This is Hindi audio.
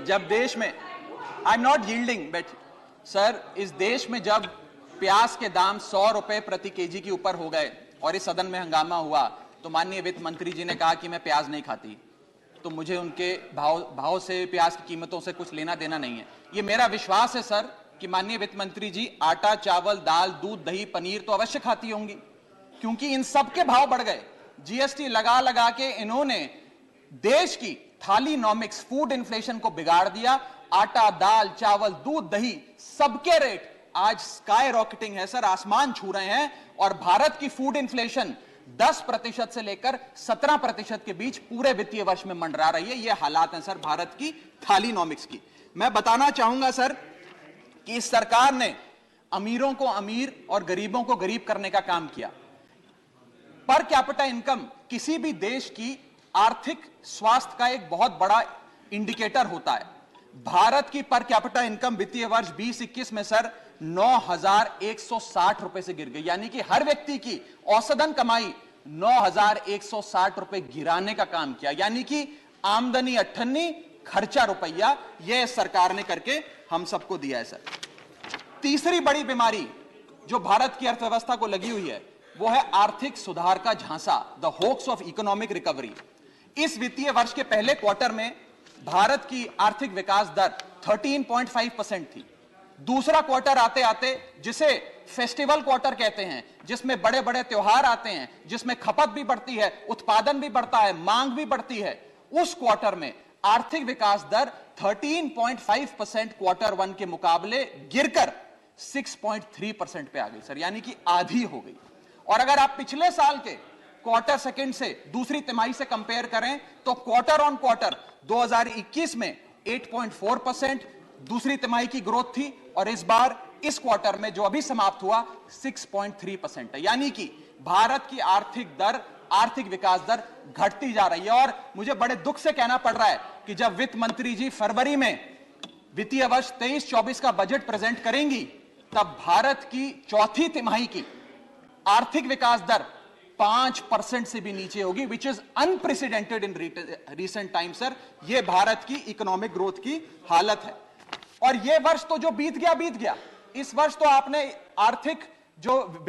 जब देश में I am not yielding but sir, इस देश में जब प्याज के दाम 100 रुपए प्रति केजी के ऊपर हो गए और इस सदन में हंगामा हुआ, तो माननीय वित्त मंत्री जी ने कहा कि मैं प्याज नहीं खाती, तो मुझे उनके भाव से, प्याज की कीमतों से कुछ लेना देना नहीं है। ये मेरा विश्वास है सर कि माननीय वित्त मंत्री जी आटा, चावल, दाल, दूध, दही, पनीर तो अवश्य खाती होंगी, क्योंकि इन सब के भाव बढ़ गए। जीएसटी लगा लगा के इन्होंने देश की थालीनॉमिक्स, फूड इन्फ्लेशन को बिगाड़ दिया। आटा, दाल, चावल, दूध, दही, सबके रेट आज स्काई रॉकेटिंग है सर, आसमान छू रहे हैं। और भारत की फूड इन्फ्लेशन 10% से लेकर 17% के बीच पूरे वित्तीय वर्ष में मंडरा रही है। ये हालात हैं सर भारत की थालीनॉमिक्स की। मैं बताना चाहूंगा सर कि इस सरकार ने अमीरों को अमीर और गरीबों को गरीब करने का काम किया। पर कैपिटा इनकम किसी भी देश की आर्थिक स्वास्थ्य का एक बहुत बड़ा इंडिकेटर होता है। भारत की पर कैपिटा इनकम वित्तीय वर्ष 2021 में सर 9,160 रुपए से गिर गई, यानी कि हर व्यक्ति की औसतन कमाई 9,160 रुपए गिराने का काम किया। यानी कि आमदनी 98, खर्चा रुपया, यह सरकार ने करके हम सबको दिया है सर। तीसरी बड़ी बीमारी जो भारत की अर्थव्यवस्था को लगी हुई है वो है आर्थिक सुधार का झांसा, the hoax of economic recovery. इस वित्तीय वर्ष के पहले क्वार्टर में भारत की आर्थिक विकास दर 13.5% थी। दूसरा क्वार्टर आते आते, जिसे फेस्टिवल क्वार्टर कहते हैं, जिसमें बड़े बड़े त्योहार आते हैं, जिसमें खपत भी बढ़ती है, उत्पादन भी बढ़ता है, मांग भी बढ़ती है, उस क्वार्टर में आर्थिक विकास दर 13.5% क्वार्टर 1 के मुकाबले गिरकर 6.3% पे आ गई सर, यानी कि आधी हो गई। और अगर आप पिछले साल के क्वार्टर सेकंड से दूसरी तिमाही से कंपेयर करें तो क्वार्टर ऑन क्वार्टर 2021 में 8.4% दूसरी तिमाही की ग्रोथ थी, और इस बार इस क्वार्टर में जो अभी समाप्त हुआ 6.3% है। यानी कि भारत की आर्थिक विकास दर घटती जा रही है। और मुझे बड़े दुख से कहना पड़ रहा है कि जब वित्त मंत्री जी फरवरी में वित्तीय वर्ष 23-24 का बजट प्रेजेंट करेंगी, तब भारत की चौथी तिमाही की आर्थिक विकास दर 5% से भी नीचे होगी, which is unprecedented in recent time sir. यह भारत की इकोनॉमिक ग्रोथ की हालत है। और यह वर्ष तो जो बीत गया, इस वर्ष तो आपने आर्थिक जो